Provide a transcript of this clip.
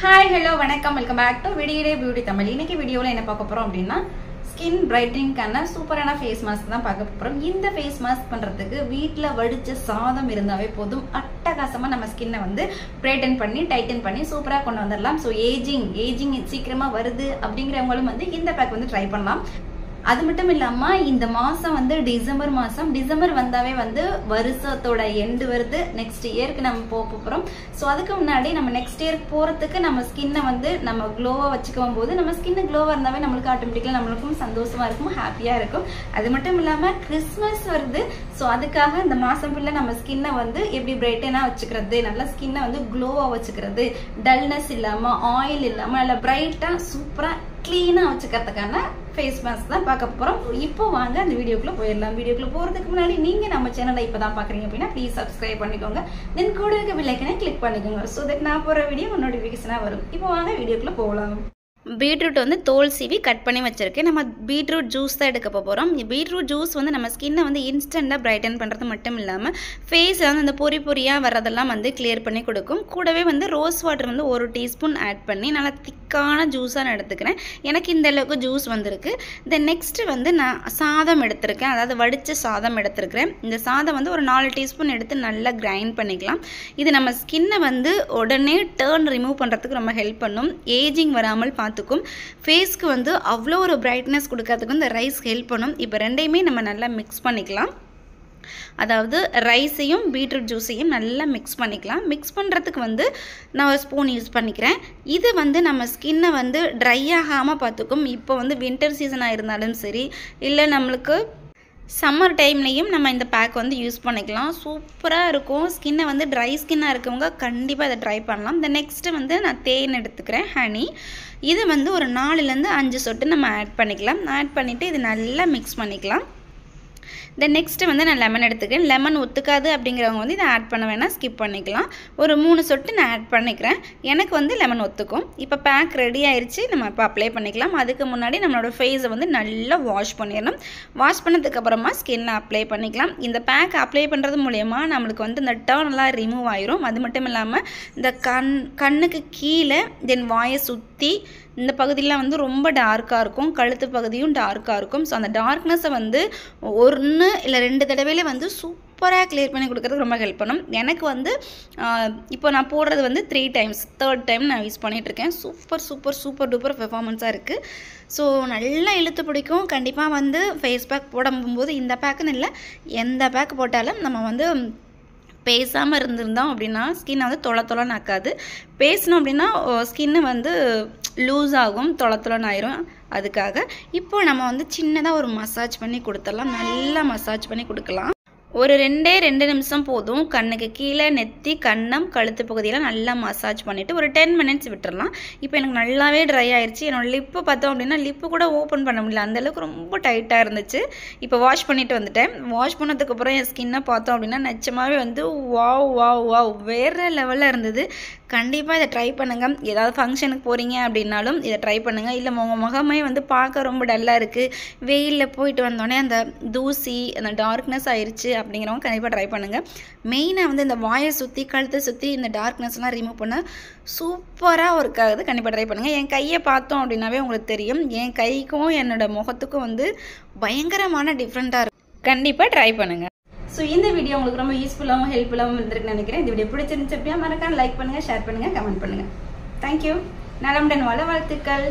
Hi, hello, vanakkam, welcome back to Vidiye Beauty Tamil. இன்னைக்கு வீடியோல என்ன பார்க்க போறோம் அப்படினா skin brightening கான சூப்பரான ஃபேஸ் மாஸ்க் தான் பார்க்க போறோம். இந்த ஃபேஸ் மாஸ்க் பண்றதுக்கு வீட்ல வடிச்ச சாதம் இருந்தாவே போதும். அட்டகாசமா நம்ம ஸ்கின்னை வந்து பிரைட்டன் பண்ணி டைட்டன் பண்ணி சூப்பரா கொண்டு வந்துடலாம். சோ ஏஜிங் சீக்கிரமா வருது அப்படிங்கறவங்களும் வந்து இந்த பேக் வந்து ட்ரை பண்ணலாம். அது மட்டும் இல்லாம இந்த மாசம் வந்து டிசம்பர் வந்தாவே வந்து வருஷத்தோட எண்ட் வருது. நெக்ஸ்ட் இயருக்கு நம்ம போக போறோம். சோ அதுக்கு முன்னாடி நம்ம நெக்ஸ்ட் இயருக்கு போறதுக்கு நம்ம ஸ்கின்னை வந்து நம்ம க்ளோவா வச்சுக்கும் போது நம்ம ஸ்கின் க்ளோவா இருந்தாவே நம்மளுக்கு ஆட்டோமேட்டிக்கலா நம்மளுக்கும் சந்தோஷமா இருக்கும், ஹாப்பியா இருக்கும். அது மட்டும் இல்லாம கிறிஸ்மஸ் வருது. சோ அதுக்காக இந்த மாசம் ஃபுல்லா நம்ம ஸ்கின்னை வந்து எப்படி பிரைட்டனா வச்சுக்கிறது, நல்லா ஸ்கின்னை வந்து க்ளோவா வச்சுக்கிறது, டல்னஸ் இல்லாம ஆயில் இல்லாம நல்லா பிரைட்டா சூப்பரா கிளீனா வச்சுக்கிறதுக்கான ஃபேஸ் மாஸ்க் தான் பார்க்க போறோம். இப்போ வாங்க அந்த வீடியோக்குள்ள போயிடலாம். வீடியோக்குள்ள போறதுக்கு முன்னாடி நீங்க நம்ம சேனலை இப்பதான் பாக்குறீங்க அப்படின்னா ப்ளீஸ் சப்ஸ்கிரைப் பண்ணிக்கோங்க. தென் கூட இருக்க பெல் ஐக்கனை கிளிக் பண்ணிக்கோங்க. சோ தட் நான் போற வீடியோ நோட்டிபிகேஷனா வரும். இப்போ வாங்க வீடியோக்குள்ள போகலாம். பீட்ரூட் வந்து தோல் சீவி கட் பண்ணி வச்சிருக்கேன். நம்ம பீட்ரூட் ஜூஸ் தான் எடுக்க போகிறோம். பீட்ரூட் ஜூஸ் வந்து நம்ம ஸ்கின்னை வந்து இன்ஸ்டண்ட்டாக பிரைட்டன் பண்ணுறது மட்டும் இல்லாமல் ஃபேஸில் வந்து அந்த பொறியாக வர்றதெல்லாம் வந்து கிளியர் பண்ணி கொடுக்கும். கூடவே வந்து ரோஸ் வாட்டர் வந்து 1 டீஸ்பூன் ஆட் பண்ணி நல்லா திக்கான ஜூஸாக நான் எடுத்துக்கிறேன். எனக்கு இந்த அளவுக்கு ஜூஸ் வந்திருக்கு. தென் நெக்ஸ்ட்டு வந்து நான் சாதம் எடுத்திருக்கேன், அதாவது வடித்த சாதம் எடுத்திருக்கிறேன். இந்த சாதம் வந்து ஒரு 4 டீஸ்பூன் எடுத்து நல்லா கிரைண்ட் பண்ணிக்கலாம். இது நம்ம ஸ்கின்னை வந்து உடனே டர்ன் ரிமூவ் பண்ணுறதுக்கு ரொம்ப ஹெல்ப் பண்ணும். ஏஜிங் வராமல் பார்த்துக்கும். ஃபேஸ்க்கு வந்து அவ்வளோ ஒரு பிரைட்னஸ் கொடுக்கறதுக்கு இந்த ரைஸ் ஹெல்ப் பண்ணும். இப்போ ரெண்டையுமே நம்ம நல்லா மிக்ஸ் பண்ணிக்கலாம். அதாவது ரைஸையும் பீட்ரூட் ஜூஸையும் நல்லா மிக்ஸ் பண்ணிக்கலாம். மிக்ஸ் பண்ணுறதுக்கு வந்து நான் ஒரு ஸ்பூன் யூஸ் பண்ணிக்கிறேன். இது வந்து நம்ம ஸ்கின்னை வந்து ட்ரை ஆகாமல் பார்த்துக்கும். இப்போ வந்து வின்டர் சீசனாக இருந்தாலும் சரி, இல்லை நம்மளுக்கு சம்மர் டைம்லேயும் நம்ம இந்த பேக் வந்து யூஸ் பண்ணிக்கலாம். சூப்பராக இருக்கும். ஸ்கின்னை வந்து ட்ரை ஸ்கின்னாக இருக்கவங்க கண்டிப்பாக இதை ட்ரை பண்ணலாம். இந்த நெக்ஸ்ட்டு வந்து நான் தேன் எடுத்துக்கிறேன், ஹனி. இது வந்து ஒரு 4லேருந்து 5 சொட்டு நம்ம ஆட் பண்ணிக்கலாம். ஆட் பண்ணிவிட்டு இது நல்லா மிக்ஸ் பண்ணிக்கலாம். தென் நெக்ஸ்ட்டு வந்து நான் லெமன் எடுத்துக்கிறேன். லெமன் ஒத்துக்காது அப்படிங்கிறவங்க வந்து இதை ஆட் பண்ண வேணால் ஸ்கிப் பண்ணிக்கலாம். ஒரு 3 சொட்டு நான் ஆட் பண்ணிக்கிறேன். எனக்கு வந்து லெமன் ஒத்துக்கும். இப்போ பேக் ரெடி ஆயிடுச்சு. நம்ம இப்போ அப்ளை பண்ணிக்கலாம். அதுக்கு முன்னாடி நம்மளோட ஃபேஸை வந்து நல்லா வாஷ் பண்ணிடணும். வாஷ் பண்ணதுக்கப்புறமா ஸ்கின்னில் அப்ளை பண்ணிக்கலாம். இந்த பேக் அப்ளை பண்ணுறது மூலயமா நம்மளுக்கு வந்து இந்த டர்ன்லாம் ரிமூவ் ஆயிரும். அது மட்டும் இல்லாமல் இந்த கண்ணுக்கு கீழே தென் வாயை சுற்றி இந்த பகுதியெலாம் வந்து ரொம்ப டார்க்காக இருக்கும். கழுத்து பகுதியும் டார்க்காக இருக்கும். ஸோ அந்த டார்க்னஸை வந்து 1 இல்லை 2 தடவையில் வந்து சூப்பராக கிளியர் பண்ணி கொடுக்கறதுக்கு ரொம்ப ஹெல்ப் பண்ணும். எனக்கு வந்து இப்போ நான் போடுறது வந்து 3 டைம்ஸ், 3rd டைம் நான் யூஸ் பண்ணிகிட்ருக்கேன். சூப்பர் டூப்பர் பெர்ஃபார்மன்ஸாக இருக்குது. ஸோ நல்லா இழுத்து பிடிக்கும். கண்டிப்பாக வந்து ஃபேஸ் பேக் போடும்போது இந்த பேக்குன்னு இல்லை, எந்த பேக் போட்டாலும் நம்ம வந்து பேசாமல் இருந்திருந்தோம் அப்படின்னா ஸ்கின்னை வந்து தொலைன்னு ஆக்காது. பேசணும் அப்படின்னா ஸ்கின்னு வந்து லூஸ் ஆகும், தொலைன்னு ஆயிரும். அதுக்காக இப்போ நம்ம வந்து சின்னதாக ஒரு மசாஜ் பண்ணி கொடுத்துடலாம். நல்லா மசாஜ் பண்ணி கொடுக்கலாம். ஒரு 2 நிமிஷம் போதும். கண்ணுக்கு கீழே, நெத்தி, கன்னம், கழுத்து பகுதியெல்லாம் நல்லா மசாஜ் பண்ணிவிட்டு ஒரு 10 மினிட்ஸ் விட்டுடலாம். இப்போ எனக்கு நல்லாவே ட்ரை ஆயிடுச்சு. என்னோடய லிப்பு பார்த்தோம் அப்படின்னா லிப்பு கூட ஓப்பன் பண்ண முடியல, அந்தளவுக்கு ரொம்ப டைட்டாக இருந்துச்சு. இப்போ வாஷ் பண்ணிவிட்டு வந்துட்டேன். வாஷ் பண்ணதுக்கப்புறம் என் ஸ்கின்னை பார்த்தோம் அப்படின்னா நிச்சயமாகவே வந்து வாவ் வேறு லெவலில் இருந்தது. கண்டிப்பாக இதை ட்ரை பண்ணுங்கள். ஏதாவது ஃபங்க்ஷனுக்கு போகிறீங்க அப்படின்னாலும் இதை ட்ரை பண்ணுங்கள். இல்லை உங்கள் முகமே வந்து பார்க்க ரொம்ப டல்லாக இருக்குது, வெயிலில் போயிட்டு வந்தோடனே அந்த தூசி அந்த டார்க்னஸ் ஆயிடுச்சு அப்படிங்கிறவங்க கண்டிப்பாக ட்ரை பண்ணுங்கள். மெயினாக வந்து இந்த வாயை சுற்றி கழுத்தை சுற்றி இந்த டார்க்னஸ்லாம் ரிமூவ் பண்ண சூப்பராக இருக்காது. கண்டிப்பாக ட்ரை பண்ணுங்கள். என் கையை பார்த்தோம் அப்படின்னாவே உங்களுக்கு தெரியும், என் கைக்கும் என்னோடய முகத்துக்கும் வந்து பயங்கரமான டிஃப்ரெண்ட்டாக இருக்கும். கண்டிப்பாக ட்ரை பண்ணுங்கள். ஸோ இந்த வீடியோ உங்களுக்கு ரொம்ப யூஸ்ஃபுல்லாகவும் ஹெல்ப்ஃபுல்லாகவும் இருந்திருக்குன்னு நினைக்கிறேன். இந்த வீடியோ பிடிச்சிருந்துச்சு அப்படின்னா மறக்காம லைக் பண்ணுங்கள், ஷேர் பண்ணுங்கள், கமெண்ட் பண்ணுங்கள். தேங்க்யூ. நலமுடன் வாழ வாழ்த்துக்கள்.